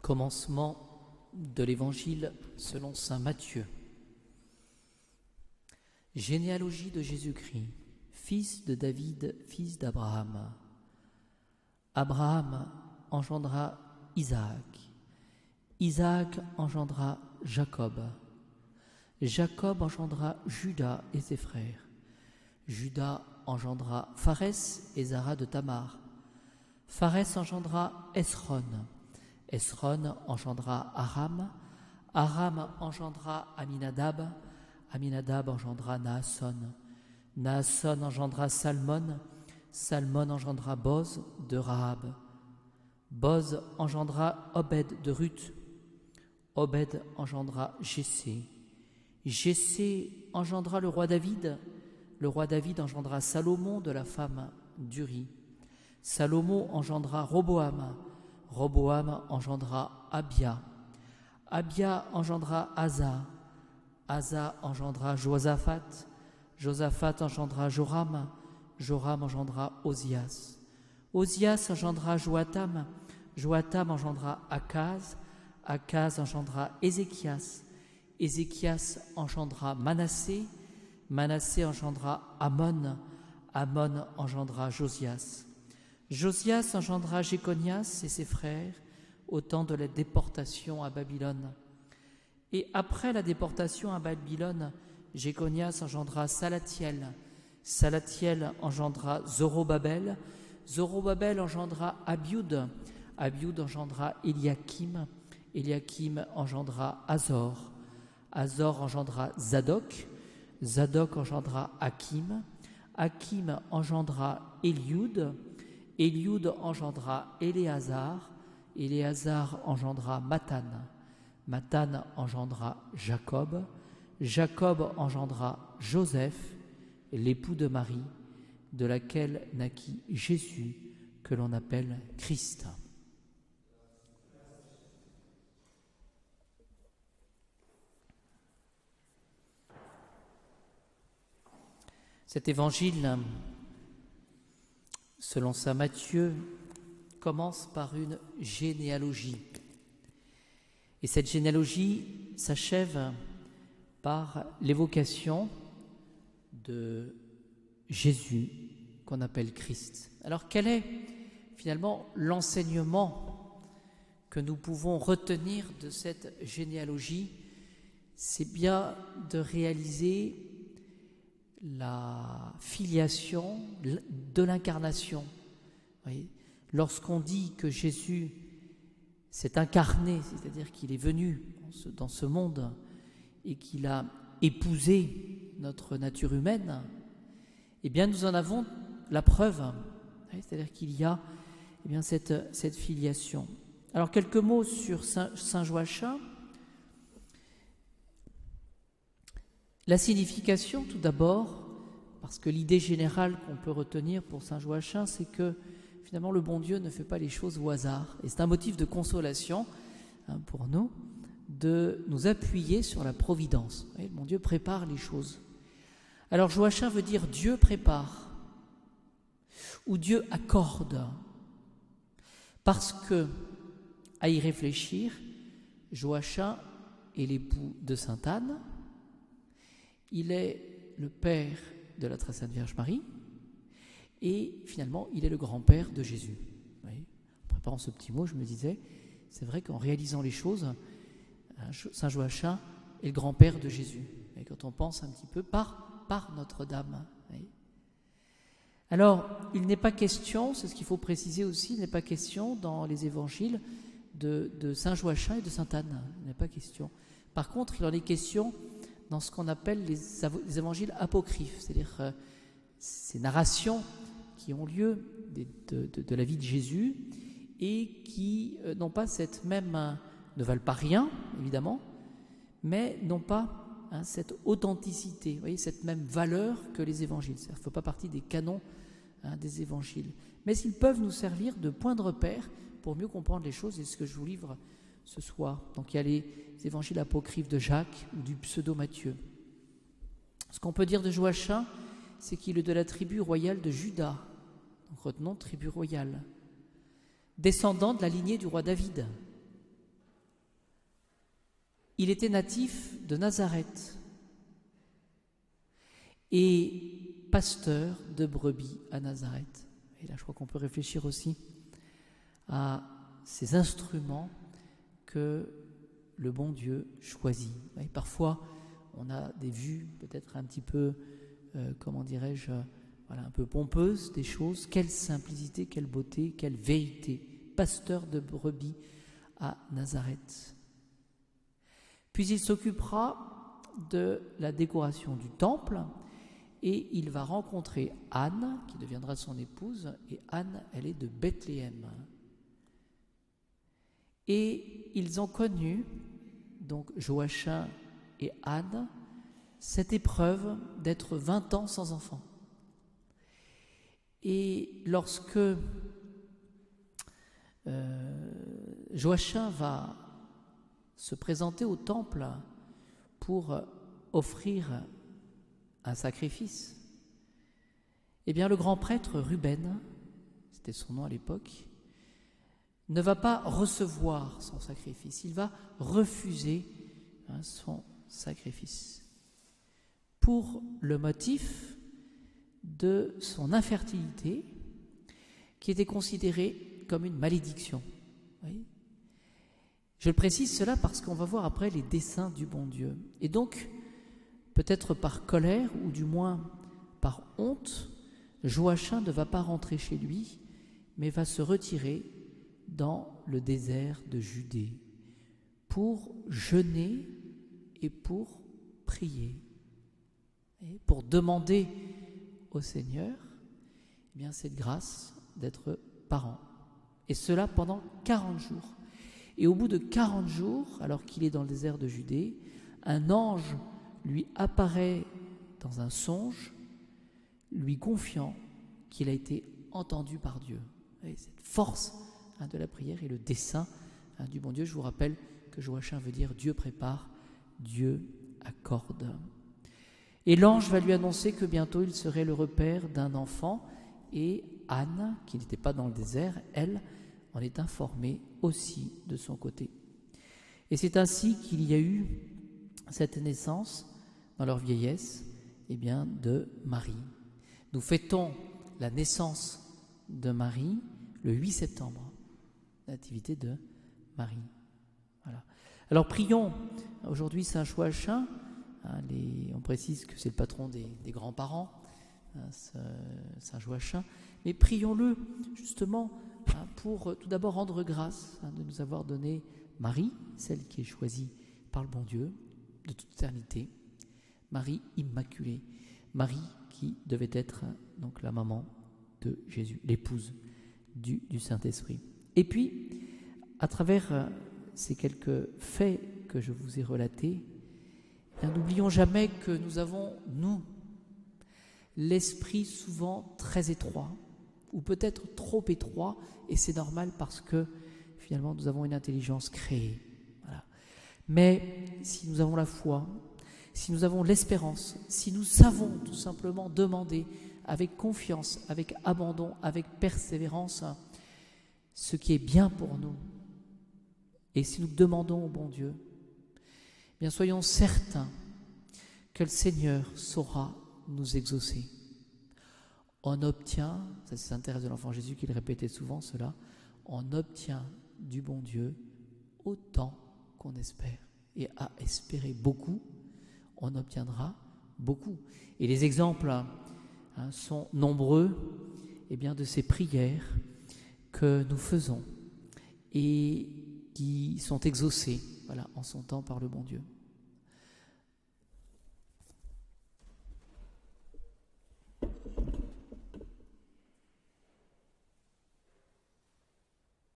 Commencement de l'Évangile selon saint Matthieu. Généalogie de Jésus-Christ, fils de David, fils d'Abraham. Abraham engendra Isaac. Isaac engendra Jacob. Jacob engendra Juda et ses frères. Juda engendra Pharès et Zara de Tamar. Pharès engendra Esron. Esron engendra Aram. Aram engendra Aminadab. Aminadab engendra Naasson. Naasson engendra Salmon. Salmon engendra Boz de Rahab. Boz engendra Obed de Ruth. Obed engendra Jessé. Jessé engendra le roi David. Le roi David engendra Salomon de la femme d'Uri. Salomon engendra Roboam. Roboam engendra Abia. Abia engendra Asa. Asa engendra Josaphat. Josaphat engendra Joram. Joram engendra Osias. Osias engendra Joatam. Joatam engendra Akaz. Akaz engendra Ézéchias. Ézéchias engendra Manassé. Manassé engendra Amon. Amon engendra Josias. Josias engendra Jéconias et ses frères au temps de la déportation à Babylone. Et après la déportation à Babylone, Jéconias engendra Salatiel. Salatiel engendra Zorobabel. Zorobabel engendra Abiud. Abiud engendra Eliakim. Eliakim engendra Azor. Azor engendra Zadok. Zadok engendra Hakim. Hakim engendra Eliud. Eliud engendra Éléazar. Éléazar engendra Mathan. Mathan engendra Jacob. Jacob engendra Joseph, l'époux de Marie, de laquelle naquit Jésus, que l'on appelle Christ. Cet évangile, selon saint Matthieu, commence par une généalogie. Et cette généalogie s'achève par l'évocation de Jésus, qu'on appelle Christ. Alors quel est finalement l'enseignement que nous pouvons retenir de cette généalogie? C'est bien de réaliser la filiation de l'incarnation. Lorsqu'on dit que Jésus s'est incarné, c'est-à-dire qu'il est venu dans ce monde et qu'il a épousé notre nature humaine, eh bien nous en avons la preuve, c'est-à-dire qu'il y a cette filiation. Alors quelques mots sur Saint Joachim. La signification, tout d'abord, parce que l'idée générale qu'on peut retenir pour Saint Joachim, c'est que finalement le bon Dieu ne fait pas les choses au hasard. Et c'est un motif de consolation pour nous de nous appuyer sur la providence. Le bon Dieu prépare les choses. Alors Joachim veut dire Dieu prépare ou Dieu accorde. Parce que, à y réfléchir, Joachim est l'époux de Sainte Anne. Il est le père de la Très Sainte Vierge Marie et finalement il est le grand-père de Jésus. En préparant ce petit mot, je me disais, c'est vrai qu'en réalisant les choses, Saint Joachim est le grand-père de Jésus. Et quand on pense un petit peu par Notre-Dame. Alors, il n'est pas question, c'est ce qu'il faut préciser aussi, il n'est pas question dans les évangiles de Saint Joachim et de Sainte Anne. Il n'est pas question. Par contre, il en est question dans ce qu'on appelle les évangiles apocryphes, c'est-à-dire ces narrations qui ont lieu de la vie de Jésus et qui n'ont pas cette même, ne valent pas rien, évidemment, mais n'ont pas cette authenticité, vous voyez, cette même valeur que les évangiles. Ça ne fait pas partie des canons des évangiles. Mais ils peuvent nous servir de point de repère pour mieux comprendre les choses, et ce que je vous livre ce soir. Donc il y a les évangiles apocryphes de Jacques ou du pseudo-Matthieu. Ce qu'on peut dire de Joachim, c'est qu'il est de la tribu royale de Juda. Donc retenons tribu royale. Descendant de la lignée du roi David. Il était natif de Nazareth et pasteur de brebis à Nazareth. Et là, je crois qu'on peut réfléchir aussi à ces instruments que le bon Dieu choisit. Et parfois, on a des vues peut-être un petit peu, comment dirais-je, un peu pompeuses des choses. Quelle simplicité, quelle beauté, quelle vérité. Pasteur de brebis à Nazareth. Puis il s'occupera de la décoration du temple et il va rencontrer Anne, qui deviendra son épouse, et Anne, elle est de Bethléem. Et ils ont connu, donc Joachim et Anne, cette épreuve d'être 20 ans sans enfant. Et lorsque Joachim va se présenter au temple pour offrir un sacrifice, eh bien le grand prêtre Ruben, c'était son nom à l'époque, ne va pas recevoir son sacrifice, il va refuser son sacrifice pour le motif de son infertilité qui était considérée comme une malédiction. Oui. Je le précise cela parce qu'on va voir après les desseins du bon Dieu. Et donc, peut-être par colère ou du moins par honte, Joachim ne va pas rentrer chez lui, mais va se retirer dans le désert de Judée pour jeûner et pour prier, et pour demander au Seigneur cette grâce d'être parent. Et cela pendant 40 jours. Et au bout de 40 jours, alors qu'il est dans le désert de Judée, un ange lui apparaît dans un songe, lui confiant qu'il a été entendu par Dieu. Et cette force de la prière et le dessein du bon Dieu. Je vous rappelle que Joachim veut dire Dieu prépare, Dieu accorde. Et l'ange va lui annoncer que bientôt il serait le repère d'un enfant, et Anne, qui n'était pas dans le désert, elle en est informée aussi de son côté. Et c'est ainsi qu'il y a eu cette naissance dans leur vieillesse, de Marie. Nous fêtons la naissance de Marie le 8 septembre, nativité de Marie. Voilà. Alors prions aujourd'hui Saint Joachim. On précise que c'est le patron des grands-parents, Saint Joachim, mais prions-le justement pour tout d'abord rendre grâce de nous avoir donné Marie, celle qui est choisie par le bon Dieu de toute éternité, Marie immaculée, Marie qui devait être donc la maman de Jésus, l'épouse du Saint-Esprit. Et puis, à travers ces quelques faits que je vous ai relatés, n'oublions jamais que nous avons, nous, l'esprit souvent très étroit, ou peut-être trop étroit, et c'est normal parce que finalement nous avons une intelligence créée. Voilà. Mais si nous avons la foi, si nous avons l'espérance, si nous savons tout simplement demander avec confiance, avec abandon, avec persévérance, ce qui est bien pour nous, et si nous demandons au bon Dieu, bien soyons certains que le Seigneur saura nous exaucer. On obtient, ça c'est l'intérêt de l'enfant Jésus qui le répétait souvent cela, on obtient du bon Dieu autant qu'on espère. Et à espérer beaucoup, on obtiendra beaucoup. Et les exemples sont nombreux de ces prières que nous faisons et qui sont exaucées en son temps par le bon Dieu.